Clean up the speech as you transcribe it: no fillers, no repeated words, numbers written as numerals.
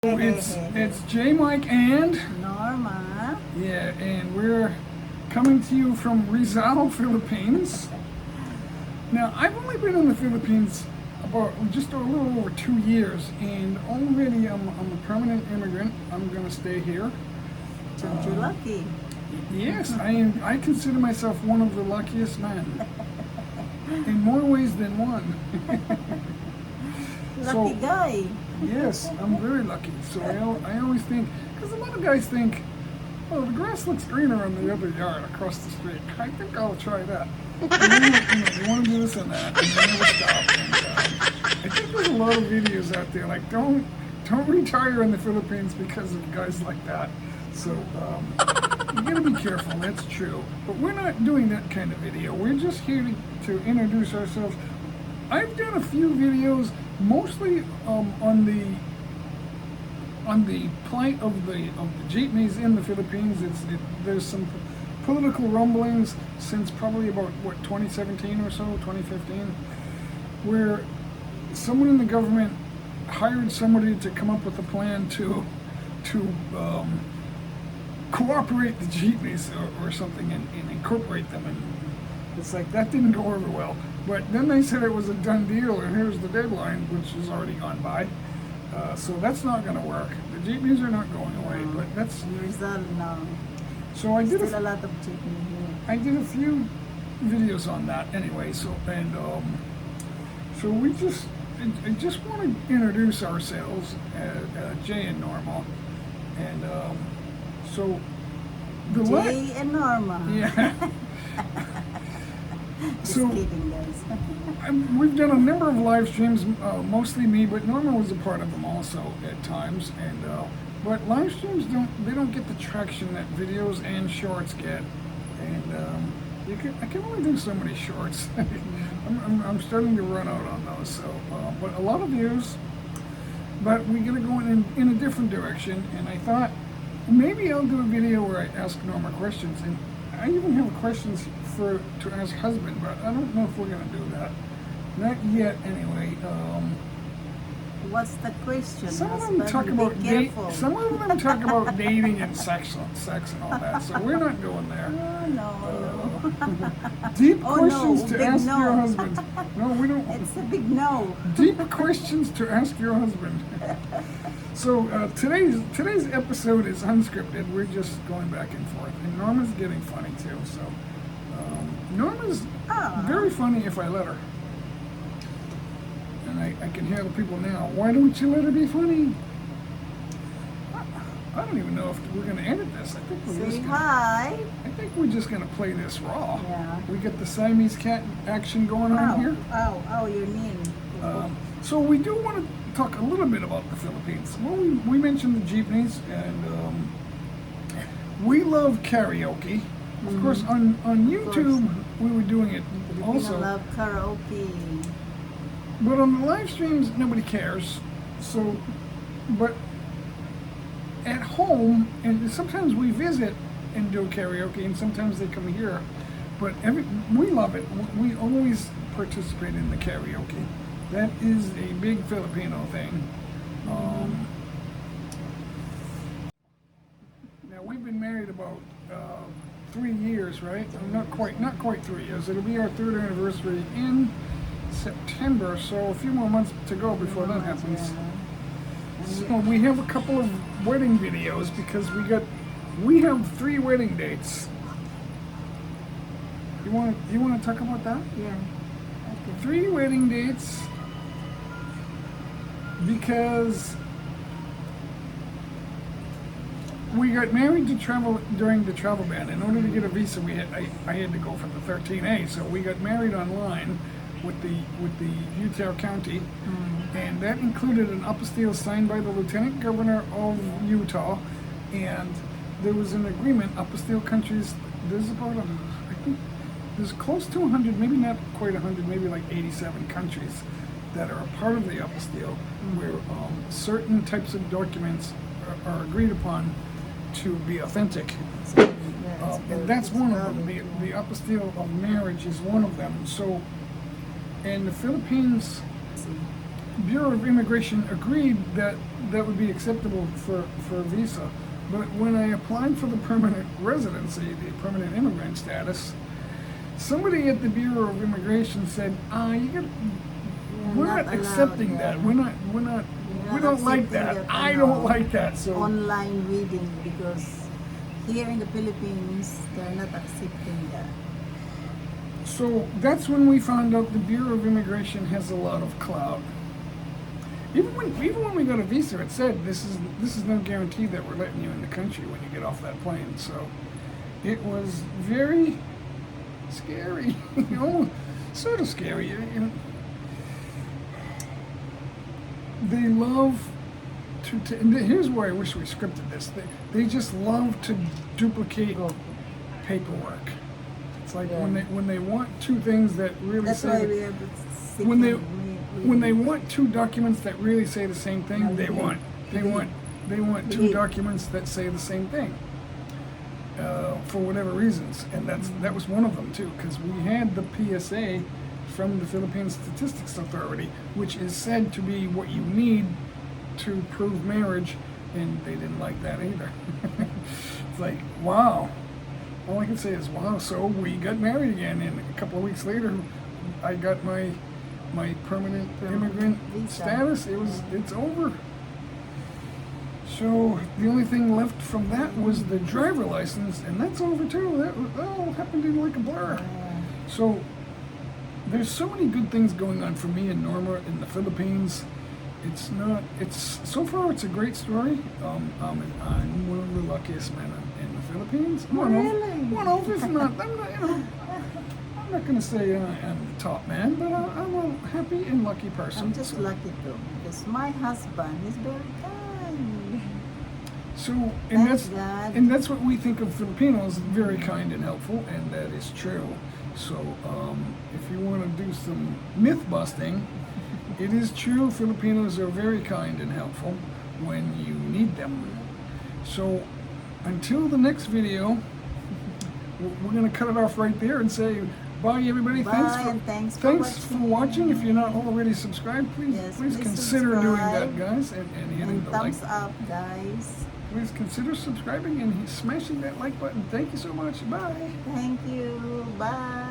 It's J Mike and Norma. yeah, and we're coming to you from Rizal, Philippines. Now, I've only been in the Philippines about just a little over 2 years, and already I'm a permanent immigrant. I'm going to stay here. Aren't you lucky? Yes, I consider myself one of the luckiest men, in more ways than one. Lucky guy. Yes, I'm very lucky. So I always think, because a lot of guys think, oh, the grass looks greener in the other yard across the street. I think I'll try that. And then, you want to do this and that, and they never stop. And, I think there's a lot of videos out there like, don't retire in the Philippines because of guys like that. So you gotta be careful. That's true. But we're not doing that kind of video. We're just here to introduce ourselves. I've done a few videos, mostly on the plight of the jeepneys in the Philippines. There's some political rumblings since probably about 2017 or so, 2015, where someone in the government hired somebody to come up with a plan to cooperate the jeepneys or something and incorporate them, and it's like that didn't go over well. But then they said it was a done deal, and here's the deadline, which has already gone by. So that's not going to work. The jeepneys are not going away, but that's Rizal now. so I did Still a lot of jeepney here. I did a few videos on that anyway. So we I just want to introduce ourselves, Jay and Norma, and so the Jay and Norma. yeah. Just So kidding, guys. we've done a number of live streams, mostly me, but Norma was a part of them also at times. And but live streams don't get the traction that videos and shorts get. And I can only do so many shorts. I'm starting to run out on those. So, but a lot of views. But we're gonna go in a different direction. And I thought maybe I'll do a video where I ask Norma questions, and I even have questions to ask husband, but I don't know if we're gonna do that. Not yet, anyway. What's the question? Some of them husband? talk Be about careful. some of them talk about dating and sex and all that. So we're not going there. Oh, no. Deep Oh, questions no, to big ask no. your husband. No, we don't. It's a big no. Deep questions to ask your husband. So today's episode is unscripted. We're just going back and forth, and Norma's getting funny too. So Norma's very funny if I let her, and I can hear the people now. Why don't you let her be funny? I don't even know if we're going to edit this. I think we're Say just hi. I think we're just going to play this raw. Yeah. We get the Siamese cat action going on here. Oh, you mean. So we do want to talk a little bit about the Philippines. Well, we mentioned the jeepneys, and we love karaoke. Of course, on YouTube, we were doing it also. I love karaoke. But on the live streams, nobody cares. So, but at home, and sometimes we visit and do karaoke, and sometimes they come here. But we love it. We always participate in the karaoke. That is a big Filipino thing. Now we've been married about 3 years, right? Not quite 3 years. It'll be our 3rd anniversary in September, so a few more months to go before that happens. So we have a couple of wedding videos because we have 3 wedding dates. You want to talk about that? Yeah. Okay. 3 wedding dates because we got married to travel during the travel ban. In order to get a visa, I had to go for the 13A. So we got married online with the Utah County, and that included an apostille signed by the Lieutenant Governor of Utah, and there was an agreement. Apostille countries, there's about I think there's close to 100, maybe not quite 100, maybe like 87 countries that are a part of the apostille, where certain types of documents are agreed upon to be authentic. And that's one of them. The apostille of marriage is one of them. So, in the Philippines, Bureau of Immigration agreed that that would be acceptable for a visa. But when I applied for the permanent residency, the permanent immigrant status, somebody at the Bureau of Immigration said, we're not allowed, accepting yeah. that. We don't like that. accepting I don't like that. So online reading, because here in the Philippines, they're not accepting that. So that's when we found out the Bureau of Immigration has a lot of clout. Even when we got a visa, it said this is no guarantee that we're letting you in the country when you get off that plane. So it was very scary, sort of scary. They love to. And here's where I wish we scripted this. They just love to duplicate paperwork. It's like when they want two things that really That's say why we have when they want two documents that really say the same thing, they want two documents that say the same thing for whatever reasons, and that was one of them too, because we had the PSA from the Philippine Statistics Authority, which is said to be what you need to prove marriage, and they didn't like that either. It's like, wow. All I can say is, wow. So we got married again, and a couple of weeks later, I got my permanent immigrant visa. status. It's over. So the only thing left from that was the driver license, and that's over too. That all happened in like a blur. So there's so many good things going on for me and Norma in the Philippines. So far it's a great story. I'm one of the luckiest men in the Philippines. One of, if not, I'm not gonna say I'm the top man, but I'm a happy and lucky person. I'm just lucky too, because my husband is very kind. So, Thank God. and that's what we think of Filipinos, very kind and helpful, and that is true. So, if you want to do some myth busting, it is true. Filipinos are very kind and helpful when you need them. So, until the next video, we're going to cut it off right there and say bye, everybody. Bye, Thanks for for watching. If you're not already subscribed, please consider doing that, guys, and hitting And the like. thumbs up, guys. Please consider subscribing and smashing that like button. Thank you so much. Bye. Thank you. Bye.